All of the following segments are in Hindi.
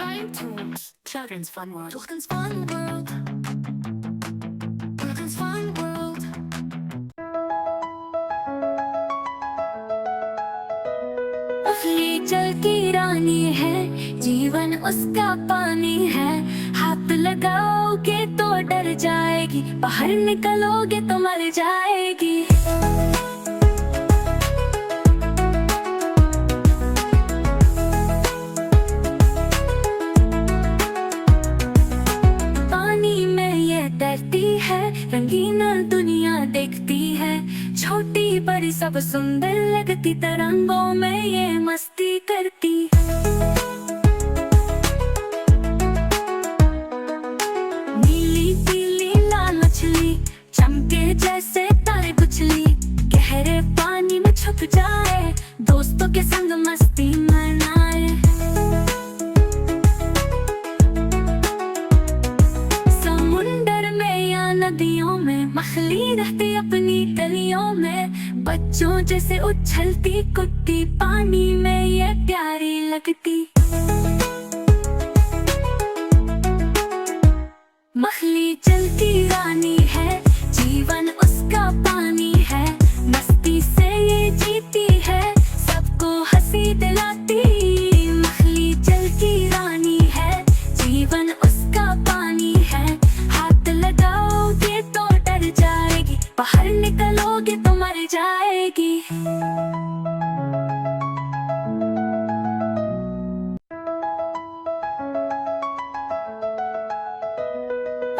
Flying Tunes, Children's Fun World. Children's Fun World. Children's Fun World. असली जल की रानी है, जीवन उसका पानी है। हाथ लगाओगे तो डर जाएगी, बाहर निकलोगे तो मर जाएगी। पानी में ये तैरती है, रंगीन दुनिया देखती है। छोटी बड़ी सब सुंदर लगती, तरंगों में ये मस्ती करती। नीली पीली लाल मछली, चमके जैसे तारे गुछली। गहरे पानी में छुप जाए, दोस्तों के संग मस्ती मनाए। समुंदर में या नदियों में मछली रहती अपनी गलियों में। बच्चों जैसे उछलती कूदती, पानी में ये प्यारी लगती। मछली जल की रानी है, जीवन उसका पानी है। मस्ती से ये जीती है, सबको हंसी दिलाती। मछली जल की रानी है, जीवन उसका पानी है। हाथ लगाओगे तो डर जाएगी, बाहर निकलोगे तो मर जाएगी।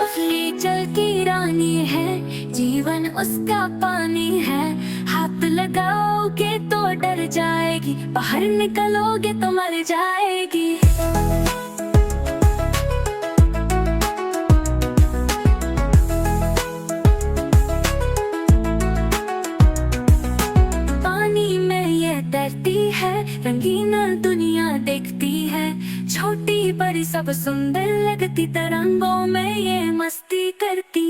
असली जल की रानी है, जीवन उसका पानी है। हाथ लगाओगे तो डर जाएगी, बाहर निकलोगे तो मर जाएगी। पानी में ये तैरती है, रंगीन दुनिया देखती है। छोटी बड़ी सब सुंदर लगती, तरंगों में ये मस्ती करती।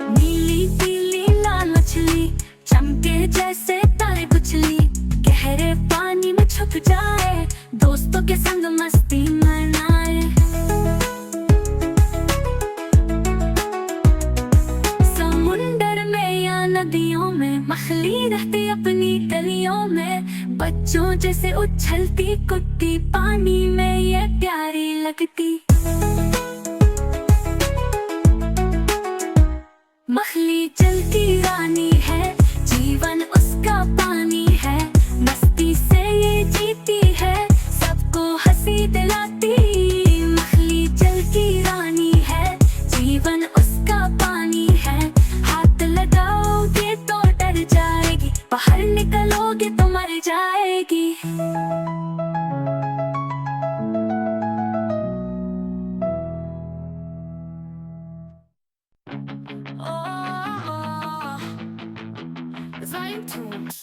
नीली पीली लाल मछली, चमके जैसे तारे गुछली। गहरे पानी में छुप जाए, दोस्तों के संग मस्ती मनाए। समुंदर में या नदियों में मछली रहती अपनी गलियों में। बच्चों जैसे उछलती कूदती, पानी में ये प्यारी लगती। मछली जल की रानी है, जीवन उसका पानी है। मस्ती से ये जीती है, सबको हंसी दिलाती। मछली जल की रानी है, जीवन उसका पानी है। हाथ लगाओगे तो डर जाएगी, बाहर निकलोगे तो मर जाएगी। Flying Tunes.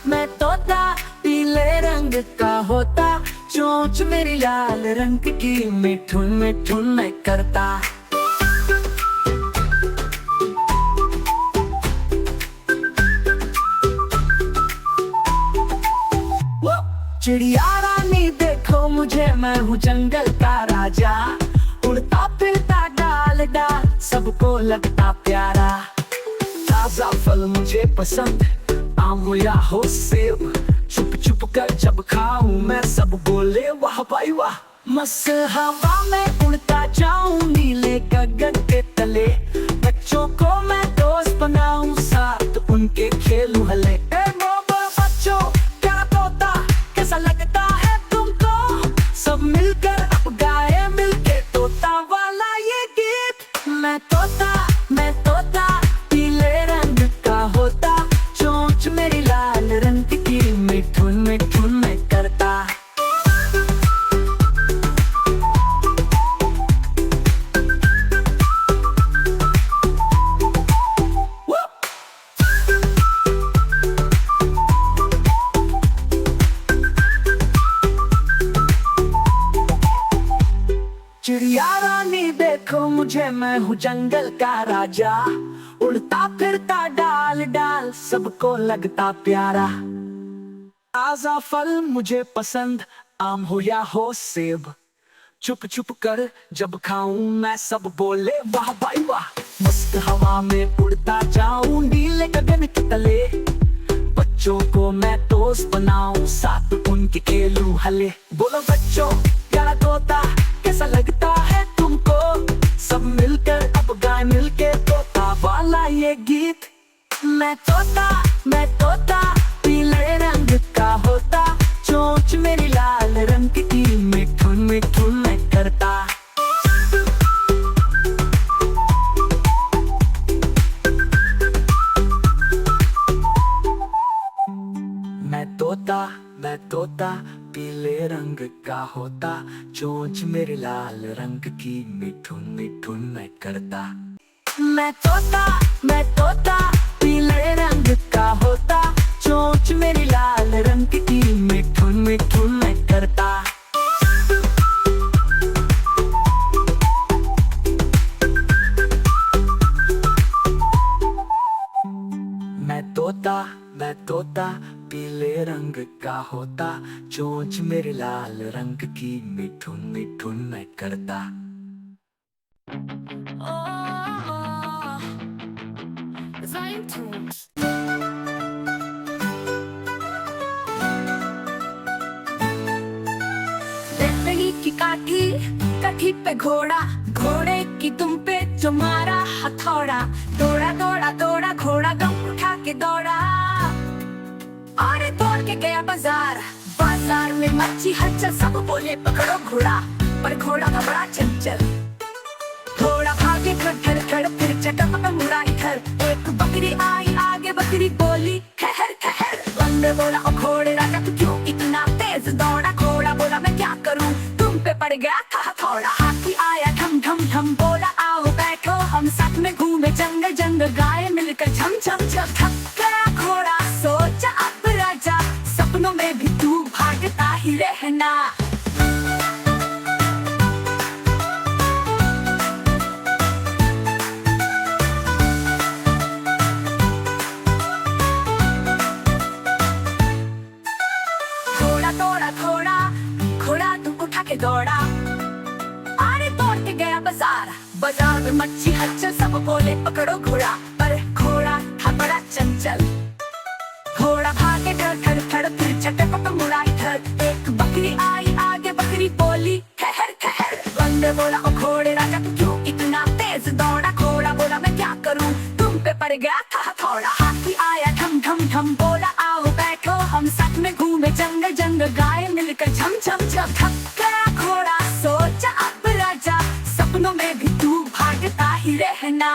मैं तोता पीले रंग का होता। चोंच मेरी लाल रंग की, मिठुन मिठुन मैं करता। चिड़िया रानी देखो मुझे, मैं हूँ जंगल का राजा। उड़ता फिरता डाल डाल, सबको लगता प्यारा। ताजा फल मुझे पसंद, आम हो या हो सेब। छुप छुप कर जब खाऊं मैं, सब बोले वाह भाई वाह। मस्त हवा में उड़ता जाऊं, नीले गगन के तले। बच्चों को मैं दोस्त बनाऊं, साथ उनके खेलूं हले। ए मोबो बच्चों, प्यारा तोता कैसा लगता है तुमको? सब मिलकर अब गाए मिलके तोता वाला ये गीत। मैं तोता पीले रंग का होता। चोंच मेरी लाल रंग की, मिठुन मिठुन मैं करता। मुझे, मैं हूँ जंगल का राजा। उड़ता फिरता डाल डाल, सबको लगता प्यारा। ताजा फल मुझे पसंद, आम हो या हो सेब। चुप चुप कर जब खाऊं मैं, सब बोले वाह भाई वाह। मस्त हवा में उड़ता जाऊं, नीले गगन के तले। बच्चों को मैं दोस्त बनाऊं, साथ उनके खेलूं हले। बोलो बच्चों प्यारा तोता, कैसा लगता है तुमको? सब मिलकर अब गाए मिलके तोता वाला ये गीत। मैं तोता पीले रंग का होता, चोंच मेरी लाल रंग की, मिठुन मिठुन मैं करता। मैं तोता पीले रंग का होता, चोंच मेरी लाल रंग की, मिठुन मिठुन मैं करता। मैं तोता पीले रंग का होता, चोंच मेरी लाल रंग की, मिठुन मिठुन मैं करता। मैं तोता पीले रंग का होता, चोंच मेरी लाल रंग की, मिठुन मिठुन मैं करता। तितली की काठी पे घोड़ा, घोड़े की दुम पे जो मारा हथौड़ा। दौड़ा दौड़ा दौड़ा घोड़ा दम उठा के दौड़ा, अरे दौड़ के गया बाजार। बाजार में मच्छी हलचल, सब बोले पकड़ो घोड़ा, पर घोड़ा था बड़ा चंचल। घोड़ा भागे खड़ खड़ फिर चटक पे मुड़ा इधर। एक बकरी आई आगे, बकरी बोली ठहर ठहर। बंदर बोला ओ घोड़े राजा तू क्यों इतना तेज दौड़ा? घोड़ा बोला मैं क्या करूं, तुम पे पड़ गया था हथौड़ा। हाथी आया ढम ढम ढम, बोला आओ बैठो हम साथ में घूमे जंगल जंगल। गाय मिलकर झम झम झम, थक गया घोड़ा सोचा अब राजा, सपनों में भी तू भागता ही रहना। घोड़ा तू उठा के दौड़ा, अरे दौड़ के गया बाजार। बाजार में मच्छी हलचल, सब बोले पकड़ो घोड़ा, पर घोड़ा था बड़ा चंचल। घोड़ा भागे खड़ खड़ फिर चटक पे मुड़ा इधर। एक बकरी आई आगे, बकरी बोली ठहर ठहर। बंदर बोला ओ घोड़े राजा तू क्यों इतना तेज दौड़ा? घोड़ा बोला मैं क्या करूं, तुम पे पड़ गया था हथौड़ा। हाथी आया ढम ढम ढम, बोला आओ बैठो हम साथ में घूमे जंगल जंगल। गाय मिलकर झम झम झम, थक गया घोड़ा सोचा अब राजा, सपनों में भी तू भागता ही रहना।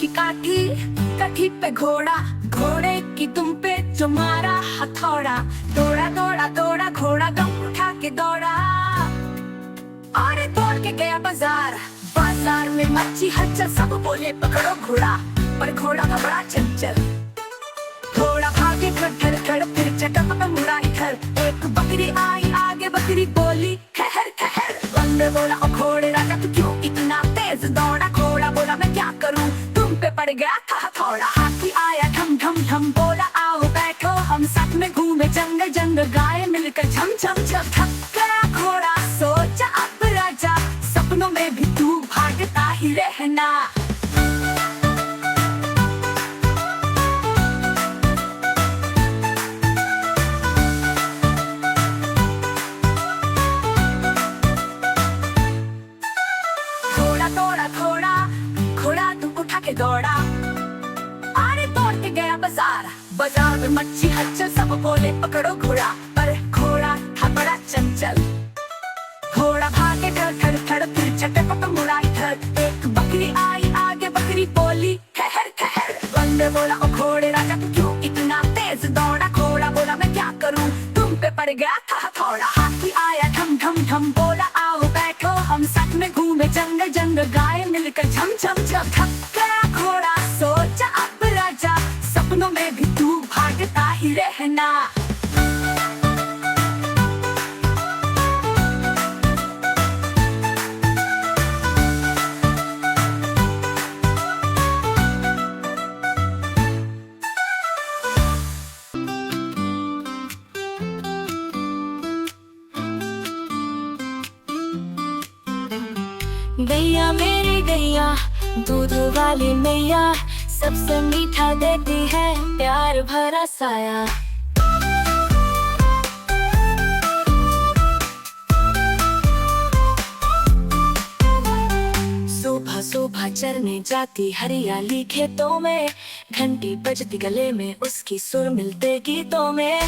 की काठी पे घोड़ा, घोड़े की दुम पे जो मारा हथौड़ा। दौड़ा दौड़ा दौड़ा घोड़ा दम उठा के दौड़ा, अरे दौड़ के गया बाजार। बाजार में मच्छी हलचल, सब बोले पकड़ो घोड़ा, पर घोड़ा था बड़ा चंचल। घोड़ा भागे खड़ खड़ फिर चटक पे मुड़ा इधर। एक बकरी आई आगे, बकरी बोली ठहर ठहर। बंदर बोला ओ घोड़े राजा तू क्यों इतना तेज दौड़ा? घोड़ा बोला मैं क्या करूं, तुम पे पड़ गया था हथौड़ा। हाथी आया ढम ढम ढम, बोला आओ बैठो हम साथ में घूमे जंगल जंगल। गाय मिलकर झम झम झम, थक गया घोड़ा सोचा अब राजा, सपनों में भी तू भागता ही रहना। घोड़ा तू उठा के दौड़ा, अरे दौड़ के गया बाजार। बाजार में मच्छी हलचल, सब बोले पकड़ो घोड़ा, पर घोड़ा था बड़ा चंचल। घोड़ा भागे खड़ खड़ फिर चटक पे मुड़ा इधर। एक बकरी आई आगे, बकरी बोली ठहर ठहर। बंदर बोला ओ घोड़े राजा तू क्यों इतना तेज दौड़ा? घोड़ा बोला मैं क्या करूं, तुम पे पड़ गया था संग गाए मिलकर झम झम झम, थक गया घोड़ा सोचा अब राजा, सपनों में भी तू भागता ही रहना। गैया मेरी गैया दूध वाली मैया, सबसे मीठा देती है प्यार भरा साया। सुबह सुबह चरने जाती हरियाली खेतों में, घंटी बजती गले में उसकी सुर मिलते गीतों में।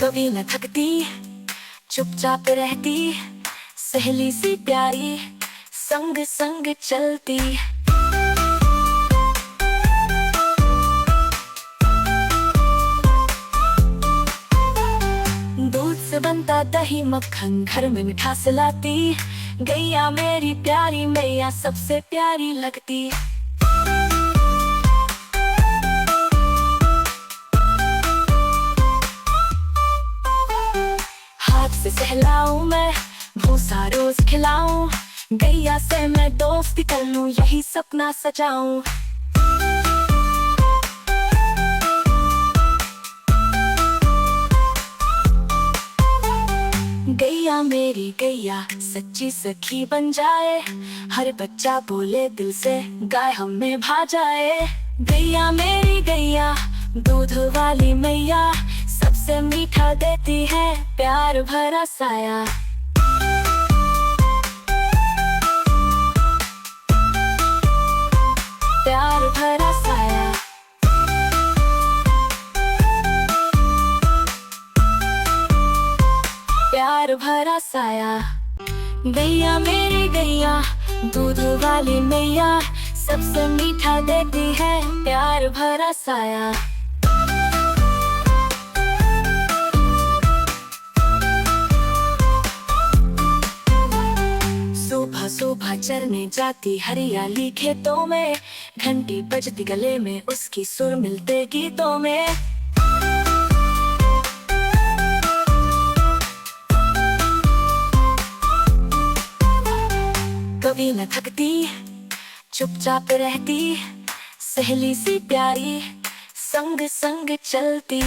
कभी न थकती चुपचाप रहती, सहेली सी प्यारी संग संग चलती। दूध से बनता दही मक्खन घर में मिठास लाती, गैया मेरी प्यारी मैया सबसे प्यारी लगती। से सहलाऊं मैं भूसा रोज खिलाऊं, गैया से मैं दोस्ती कर लूं यही सपना सजाऊं। गैया मेरी गैया सच्ची सखी बन जाए, हर बच्चा बोले दिल से गाय हमें भा जाए। गैया मेरी गैया दूध वाली मैया, सबसे मीठा देती है प्यार भरा साया। प्यार भरा साया। प्यार भरा साया। गैया मेरी गैया दूध वाली मैया, सबसे मीठा देती है प्यार भरा साया। सुबह सुबह चरने जाती हरियाली खेतों में, घंटी बजती गले में उसकी सुर मिलते गीतों में। कभी न थकती चुपचाप रहती, सहेली सी प्यारी संग संग चलती।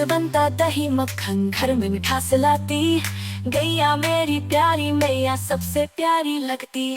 बनता दही मक्खन घर में मिठास लाती, गैया मेरी प्यारी मैया सबसे प्यारी लगती।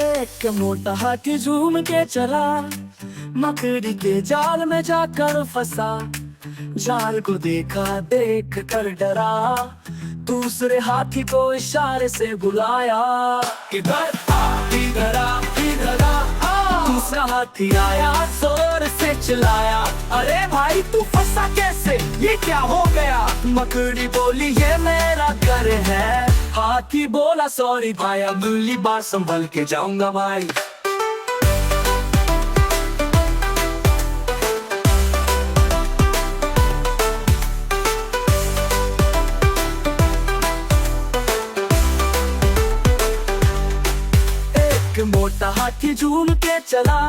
एक मोटा हाथी झूम के चला, मकड़ी के जाल में जाकर फंसा। जाल को देखा देख कर डरा, दूसरे हाथी को इशारे से बुलाया। इधर आ इधर आ इधर आ। दूसरा हाथी आया जोर से चिल्लाया, अरे भाई तू फंसा कैसे, ये क्या हो गया। मकड़ी बोली ये मेरा घर है। हाथी बोला सॉरी भाई, अगली बार संभल के जाऊंगा भाई। एक मोटा हाथी झूम के चला,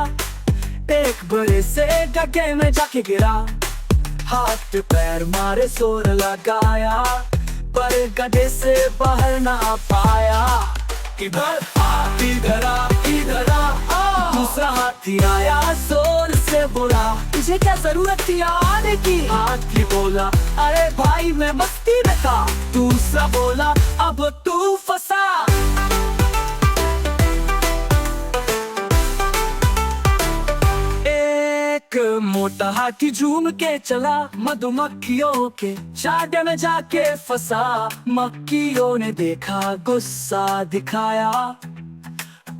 एक बड़े से गड्ढे में जाके गिरा। हाथ पैर मारे जोर लगाया, पर गड्ढे से बाहर ना पाया। इधर आ इधर आ इधर आ। दूसरा हाथी आया जोर से बोला, तुझे क्या जरूरत थी आने की। हाथी बोला, अरे भाई मैं मस्ती में था। दूसरा बोला, अब तू फंसा। हाथी झूम के चला मधुमक्खियों के चाटे में जाके फंसा। मक्खियों ने देखा गुस्सा दिखाया,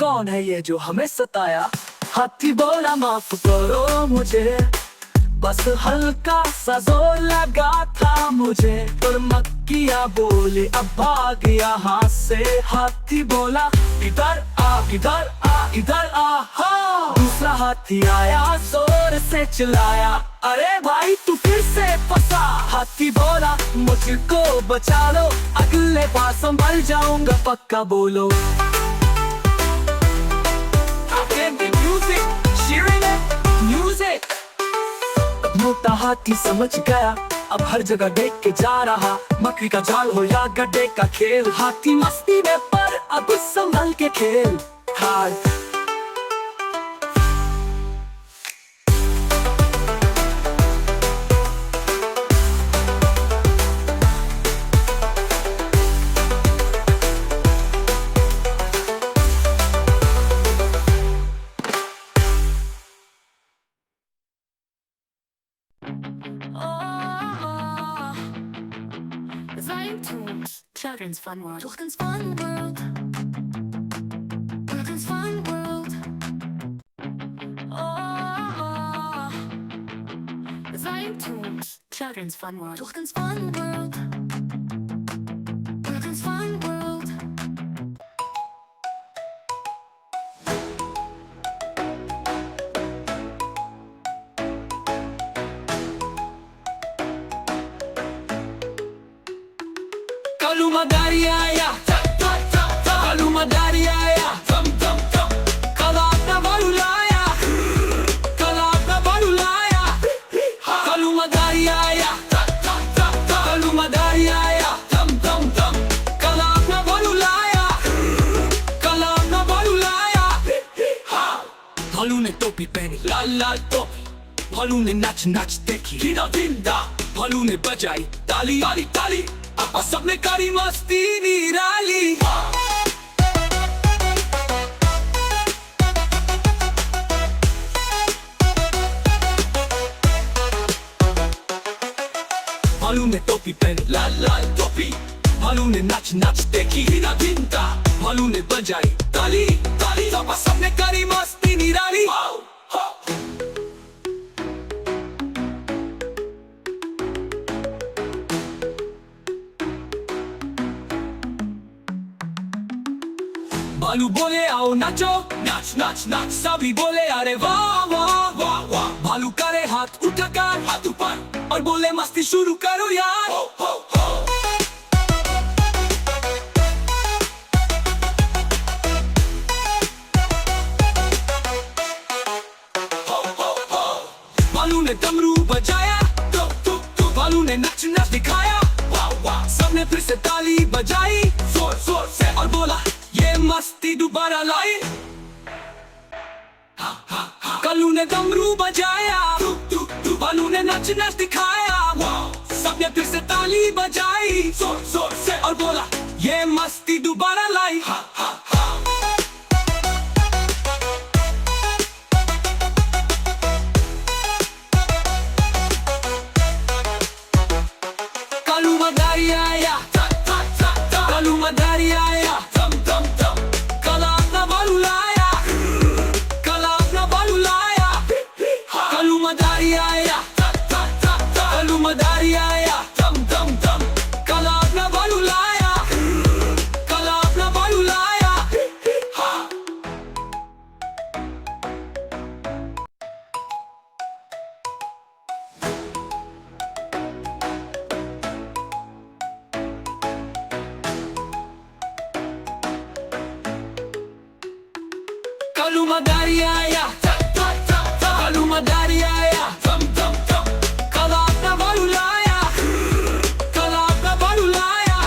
कौन है ये जो हमें सताया। हाथी बोला माफ करो मुझे, बस हल्का सा जोर लगा था मुझे। पर मक्खियाँ बोले अब भाग यहाँ से। हाथी बोला इधर आ इधर आ इधर आ। हाँ। दूसरा हाथी आया जोर से चिल्लाया, अरे भाई तू फिर से फंसा। हाथी बोला मुझको बचा लो, अगले बार संभल जाऊंगा पक्का बोलो। मोटा हाथी समझ गया अब हर जगह देख के जा रहा, मकड़ी का जाल हो या गड्ढे का खेल। हाथी मस्ती में पर अब संभल के खेल। हाय Children's Fun World. Children's Fun World. Children's Fun World. Oh, Zion Tunes. Children's Fun World. Children's Fun World. Children's Fun World. Kaluma Darya'ya, Kaluma Darya'ya, Kalabda Balulaya, Kalabda Balulaya, Kaluma Darya'ya, Kaluma Darya'ya, Kalabda Balulaya, Kalabda Balulaya। भालू ने टोपी पहनी लाल लाल टोपी, भालू ने नाच नाच देखी रीना टिंडा। भालू ने बजाई ताली ताली ताली, आपा सबने करी मस्ती निराली। भालू ने टोपी पहनी लाल लाल टोपी, भालू ने नाच नाच देखी हीरा टिंडा। भालू ने बजाई ताली ताली, आपा सबने करी मस्ती निराली। भालू बोले आओ नाचो नाच नाच नाच, सभी बोले अरे वाह वाह वाह वाह। भालू करे हाथ उठाकर हाथ ऊपर और बोले मस्ती शुरू करो यार। हो, हो, हो। हो, हो, हो। भालू ने डमरू बजाया, भालू ने नाच नाच दिखाया, वाह वाह। सबने फिर से ताली बजाई जोर जोर से और बोला ये मस्ती दोबारा लाई। कल्लू ने डमरू बजाया, भालू ने नाच नाच दिखाया, सबने फिर से ताली बजाई जोर जोर से और बोला ये मस्ती दोबारा लाई। Kaluma Darya'ya, Kaluma Darya'ya, Kalabda Balulaya, Kalabda Balulaya, Kaluma Darya'ya, Kaluma Darya'ya, Kalabda Balulaya, Kalabda Balulaya। Kaluma Darya'ya, Kaluma Darya'ya, Kalabda Balulaya, Kalabda Balulaya,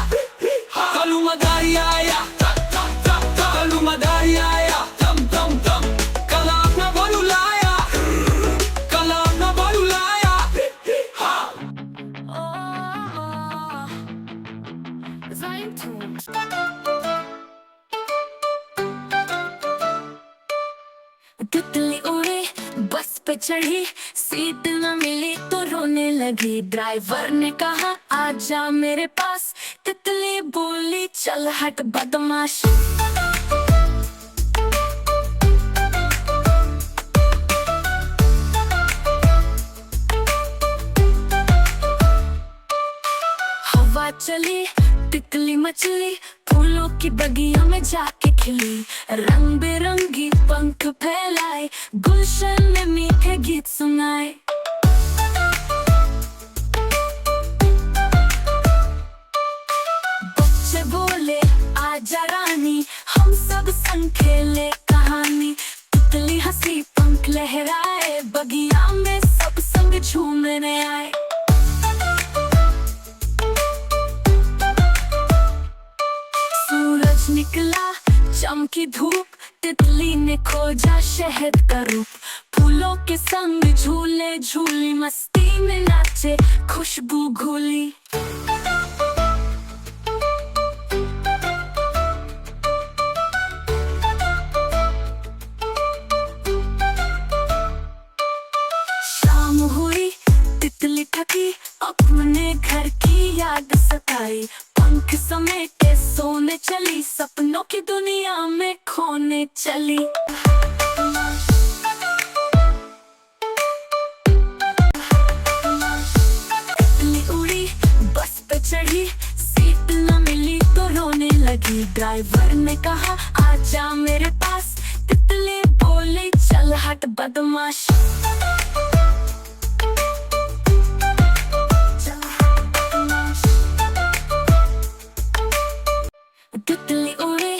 Kaluma Darya'ya, Kaluma Darya'ya, Kalabda Balulaya, Kalabda Balulaya। oh, Zion Tunes. तितली उड़ी बस पे चढ़ी, सीट न मिली तो रोने लगी। ड्राइवर ने कहा आजा मेरे पास, तितली बोली चल हट बदमाश। हवा चली, तितली मचली, फूलों की बगिया में जाके खिली। रंग बिरंगी पंख फैलाए, गुलशन में मीठे गीत सुनाए। बच्चे बोले आजा रानी, हम सब संग खेले कहानी। तितली हंसी पंख लहराए, बगिया में सब संग झूमने आए। सूरज निकला, चमकी धूप, तितली ने खोजा शहद का रूप। फूलों के संग झूले झूली, मस्ती में नाचे खुशबू घुली। शाम हुई, तितली थकी, अपने घर की याद सताई। पंख समेटे सोने चली, सपनों की दुनिया में खोने चली। तितली उड़ी, बस पे चढ़ी, सीट न मिली तो रोने लगी। ड्राइवर ने कहा आजा मेरे पास, तितली बोली चल हट बदमाश। तितली उड़ी,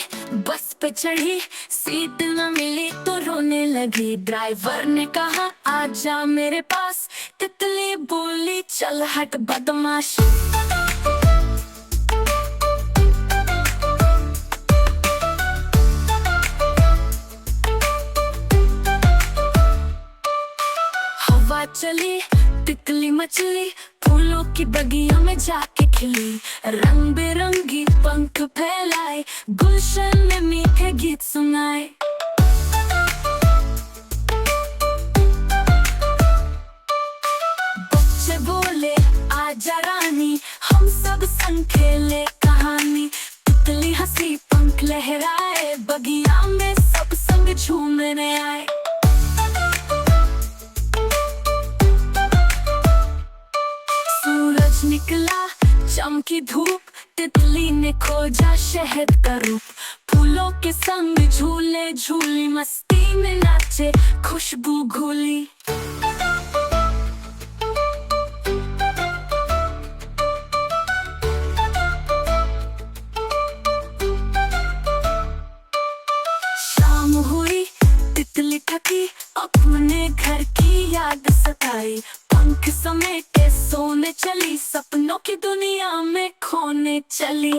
बस पे चढ़ी, सीट न मिली तो रोने लगी। ड्राइवर ने कहा आजा मेरे पास, तितली बोली चल हट बदमाश। हवा चली, तितली मचली, फूलों की बगिया में जाके खिली। रंग बिरंगी पंख फैलाए, गुलशन में मीठे गीत सुनाए। बच्चे बोले आजा रानी, हम सब संग खेले कहानी। तितली हंसी पंख लहराए, बगिया में सब संग झूमने आए। सूरज निकला, चमकी धूप, तितली ने खोजा शहद का रूप। फूलों के संग झूले झूली, मस्ती में नाचे खुशबू घुली। शाम हुई, तितली थकी, अपने घर की याद सताई। पंख समेटे सोने चली, सपनों की दुनिया में खोने चली।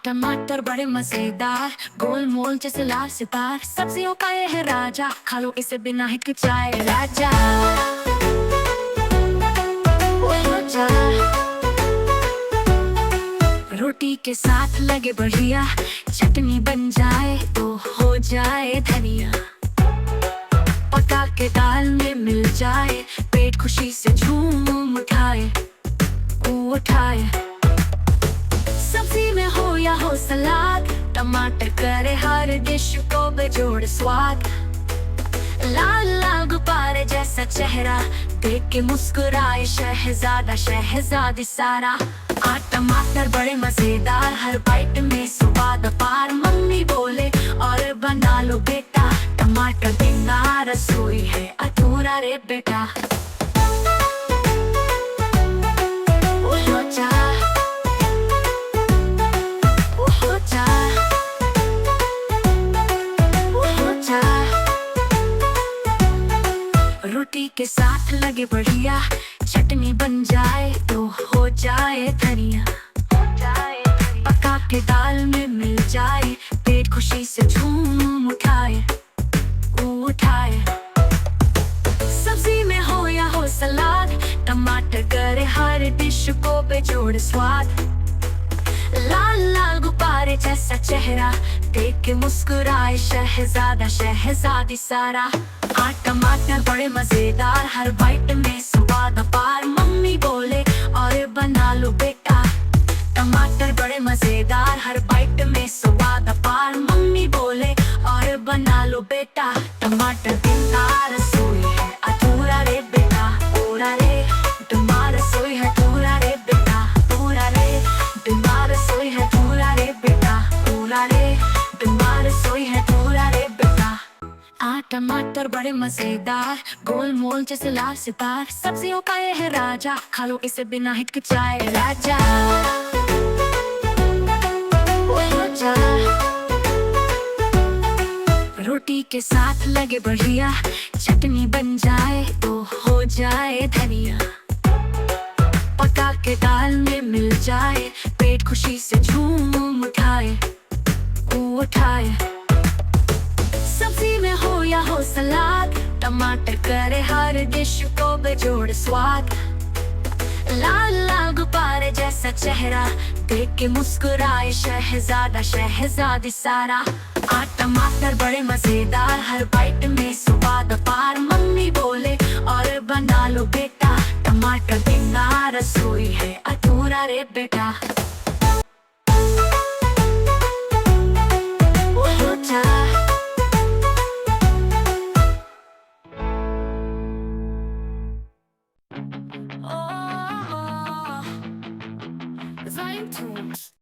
टमाटर बड़े मजेदार, गोल मोल जैसे लाल सितार। सब्जियों का ये है राजा, खा लो इसे बिना हिचकिचाए। राजा ओए राजा, रोटी के साथ लगे बढ़िया, चटनी बन जाए तो हो जाए धनिया। पका के दाल में मिल जाए, पेट खुशी से झूम उठाए उठाए। सब्जी में हो या हो सलाद, टमाटर करे हर डिश को बेजोड़ स्वाद। लाल लाल गुब्बारे जैसा चेहरा, देख के मुस्कुराए शहजादा शहजादी सारा। टमाटर बड़े मजेदार, हर बाइट में स्वाद अपार। मम्मी बोले और बना लो बेटा, टमाटर बिना रसोई है अधूरा रे बेटा। रोटी के साथ लगे बढ़िया, चटनी बन जाए तो हो जाए धनिया। खुशी से झूम उठाए सब्जी में हो या हो सलाद, टमाटर करे हर डिश को बेजोड़ स्वाद। लाल लाल गुब्बारे जैसा चेहरा देख के मुस्कुराए शहजादा शहजादी सारा। टमाटर बड़े मजेदार, हर बाइट में स्वाद अपार। मम्मी बोले और बना लो बेटा, टमाटर बड़े मजेदार, हर बाइट में स्वाद अपार। मम्मी बोले और बना लो बेटा, टमाटर बिना रसोई है अधूरा रे बेटा। पूरा रे बिना रसोई है अधूरा रे बेटा। पूरा रे बिना रसोई है अधूरा रे बेटा। पूरा रे बिना रसोई है अधूरा रे बेटा। टमाटर बड़े मजेदार, गोल मोल जैसे लाल सितार। सब्जियों का ये है राजा, खा लो इसे बिना हिचकिचाए राजा। रोटी के साथ लगे बढ़िया, चटनी बन जाए तो हो जाए धनिया। पका के दाल में मिल जाए, पेट खुशी से झूम उठाए। सब्जी में हो या हो सलाद, टमाटर करे हर डिश को बेजोड़ स्वाद। लाल लाल गुब्बारे जैसा चेहरा देख के मुस्कुराए शहजादा शहजादी सारा। टमाटर बड़े मजेदार, हर बाइट में स्वाद अपार। मम्मी बोले और बना लो बेटा, टमाटर बिना रसोई है अधूरा रे बेटा।